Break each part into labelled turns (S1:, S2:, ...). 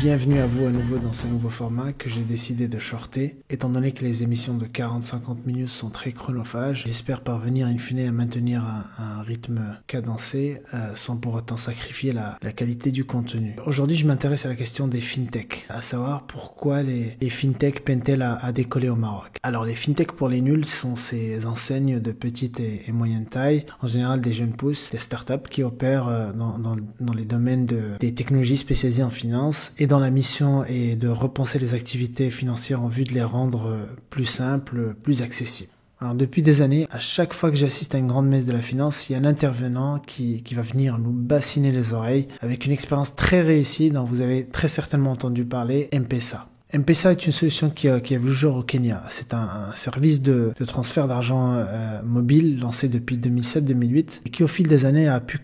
S1: Bienvenue à vous à nouveau dans ce nouveau format que j'ai décidé de shorter. Étant donné que les émissions de 40-50 minutes sont très chronophages, j'espère parvenir in fine à maintenir un rythme cadencé sans pour autant sacrifier la qualité du contenu. Aujourd'hui, je m'intéresse à la question des fintech, à savoir pourquoi les fintech peinent-elles à décoller au Maroc. Alors les fintech pour les nuls sont ces enseignes de petite et moyenne taille, en général des jeunes pousses, des startups qui opèrent dans les domaines des technologies spécialisées en finance, et dont la mission est de repenser les activités financières en vue de les rendre plus simples, plus accessibles. Alors depuis des années, à chaque fois que j'assiste à une grande messe de la finance, il y a un intervenant qui va venir nous bassiner les oreilles avec une expérience très réussie dont vous avez très certainement entendu parler, M-Pesa. M-Pesa est une solution qui a vu le jour au Kenya. C'est un service de transfert d'argent mobile lancé depuis 2007-2008 et qui au fil des années a pu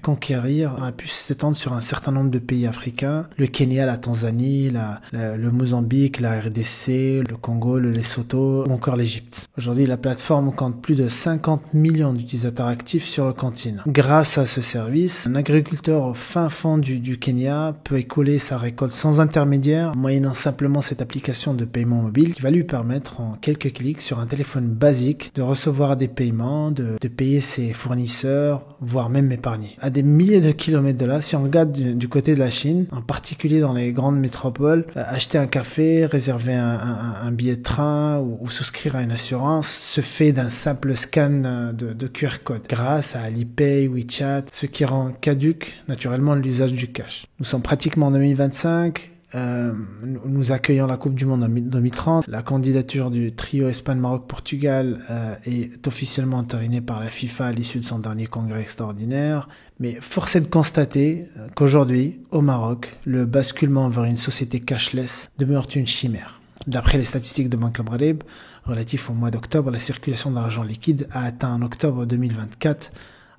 S1: s'étendre sur un certain nombre de pays africains. Le Kenya, la Tanzanie, le Mozambique, la RDC, le Congo, le Lesotho ou encore l'Égypte. Aujourd'hui, la plateforme compte plus de 50 millions d'utilisateurs actifs sur le continent. Grâce à ce service, un agriculteur au fin fond du Kenya peut écouler sa récolte sans intermédiaire, moyennant simplement cette application de paiement mobile qui va lui permettre en quelques clics sur un téléphone basique de recevoir des paiements, de payer ses fournisseurs, voire même épargner. À des milliers de kilomètres de là, si on regarde du côté de la Chine, en particulier dans les grandes métropoles, acheter un café, réserver un billet de train ou souscrire à une assurance se fait d'un simple scan de QR code grâce à Alipay, WeChat, ce qui rend caduque naturellement l'usage du cash. Nous sommes pratiquement en 2025. Nous accueillons la Coupe du Monde en 2030. La candidature du trio Espagne-Maroc-Portugal est officiellement entérinée par la FIFA à l'issue de son dernier congrès extraordinaire. Mais force est de constater qu'aujourd'hui, au Maroc, le basculement vers une société cashless demeure une chimère. D'après les statistiques de Banque Maghreb, relatifs au mois d'octobre, la circulation d'argent liquide a atteint en octobre 2024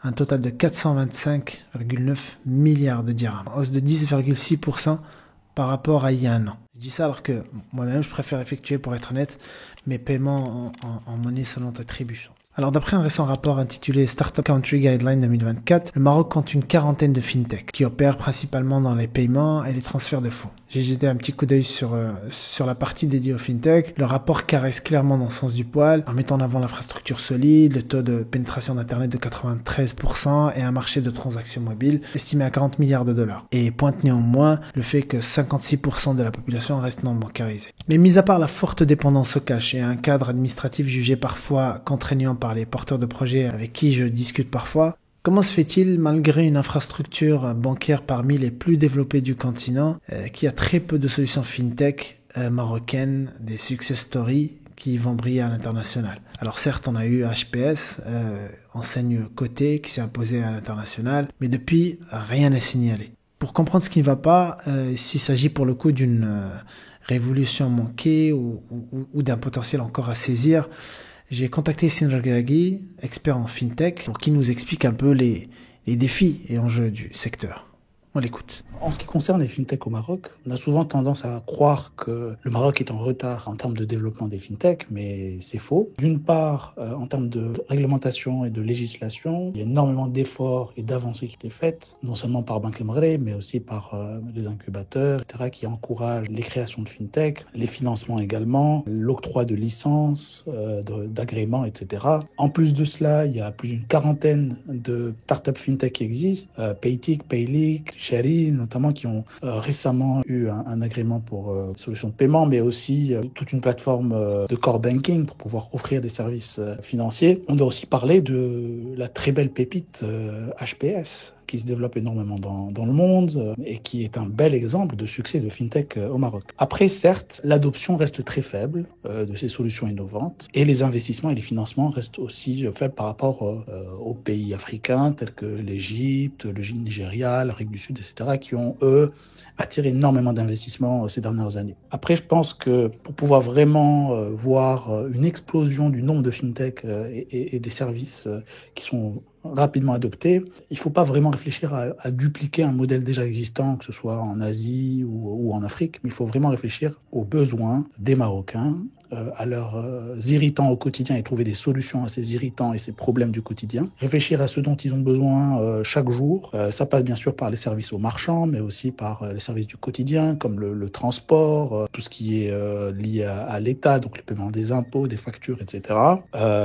S1: un total de 425,9 milliards de dirhams, hausse de 10,6% par rapport à il y a un an. Je dis ça alors que moi-même, je préfère effectuer, pour être honnête, mes paiements en monnaie selon attribution. Alors d'après un récent rapport intitulé Startup Country Guideline 2024, le Maroc compte une quarantaine de fintech qui opèrent principalement dans les paiements et les transferts de fonds. J'ai jeté un petit coup d'œil sur la partie dédiée aux fintech. Le rapport caresse clairement dans le sens du poil en mettant en avant l'infrastructure solide, le taux de pénétration d'internet de 93% et un marché de transactions mobiles estimé à 40 milliards de dollars. Et pointe néanmoins le fait que 56% de la population reste non bancarisée. Mais mis à part la forte dépendance au cash et un cadre administratif jugé parfois contraignant par les porteurs de projets avec qui je discute parfois, comment se fait-il, malgré une infrastructure bancaire parmi les plus développées du continent, qu'il y a très peu de solutions fintech marocaines, des success stories qui vont briller à l'international? Alors certes, on a eu HPS, enseigne cotée, qui s'est imposée à l'international, mais depuis, rien n'est signalé. Pour comprendre ce qui ne va pas, s'il s'agit pour le coup d'une révolution manquée ou d'un potentiel encore à saisir, j'ai contacté Sindra Gagui, expert en fintech, pour qu'il nous explique un peu les défis et enjeux du secteur. On l'écoute.
S2: En ce qui concerne les fintechs au Maroc, on a souvent tendance à croire que le Maroc est en retard en termes de développement des fintechs, mais c'est faux. D'une part, en termes de réglementation et de législation, il y a énormément d'efforts et d'avancées qui ont été faites, non seulement par Banque Maghreb, mais aussi par les incubateurs, etc., qui encouragent les créations de fintech, les financements également, l'octroi de licences, d'agréments, etc. En plus de cela, il y a plus d'une quarantaine de startups fintech qui existent, Paytic, Paylic, Shari, notamment, qui ont récemment eu un agrément pour solutions de paiement, mais aussi toute une plateforme de core banking pour pouvoir offrir des services financiers. On doit aussi parler de la très belle pépite HPS, qui se développe énormément dans le monde et qui est un bel exemple de succès de fintech au Maroc. Après, certes, l'adoption reste très faible de ces solutions innovantes et les investissements et les financements restent aussi faibles par rapport aux pays africains tels que l'Égypte, le Nigeria, l'Afrique du Sud, etc., qui ont, eux, attiré énormément d'investissements ces dernières années. Après, je pense que pour pouvoir vraiment voir une explosion du nombre de fintech et des services qui sont rapidement adopter. Il ne faut pas vraiment réfléchir à dupliquer un modèle déjà existant, que ce soit en Asie ou en Afrique, mais il faut vraiment réfléchir aux besoins des Marocains, à leurs irritants au quotidien et trouver des solutions à ces irritants et ces problèmes du quotidien. Réfléchir à ce dont ils ont besoin chaque jour. Ça passe bien sûr par les services aux marchands, mais aussi par les services du quotidien, comme le transport, tout ce qui est lié à l'État, donc le paiement des impôts, des factures, etc.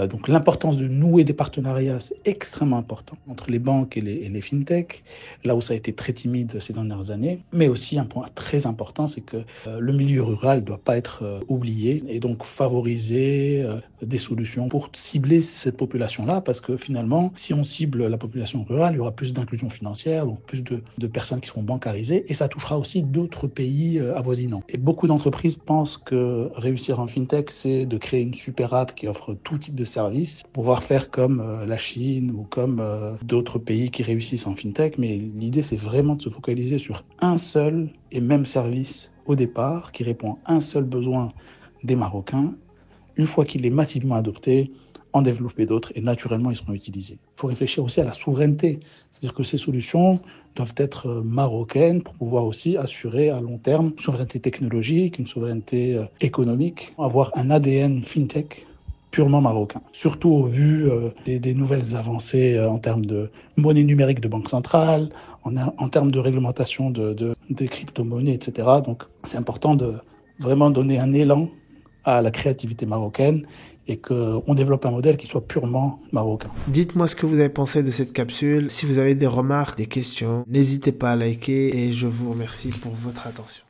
S2: Donc l'importance de nouer des partenariats, c'est extrêmement important entre les banques et les fintechs, là où ça a été très timide ces dernières années. Mais aussi un point très important, c'est que le milieu rural ne doit pas être oublié, et donc favoriser des solutions pour cibler cette population-là, parce que finalement, si on cible la population rurale, il y aura plus d'inclusion financière, donc plus de personnes qui seront bancarisées, et ça touchera aussi d'autres pays avoisinants. Et beaucoup d'entreprises pensent que réussir en fintech, c'est de créer une super app qui offre tout type de services, pouvoir faire comme la Chine ou comme d'autres pays qui réussissent en fintech, mais l'idée, c'est vraiment de se focaliser sur un seul et même service au départ, qui répond à un seul besoin des Marocains. Une fois qu'il est massivement adopté, en développer d'autres et naturellement, ils seront utilisés. Il faut réfléchir aussi à la souveraineté, c'est-à-dire que ces solutions doivent être marocaines pour pouvoir aussi assurer à long terme une souveraineté technologique, une souveraineté économique, avoir un ADN fintech purement marocain, surtout au vu des nouvelles avancées en termes de monnaie numérique de banque centrale, en termes de réglementation des crypto-monnaies, etc. Donc c'est important de vraiment donner un élan à la créativité marocaine et qu'on développe un modèle qui soit purement marocain.
S1: Dites-moi ce que vous avez pensé de cette capsule. Si vous avez des remarques, des questions, n'hésitez pas à liker et je vous remercie pour votre attention.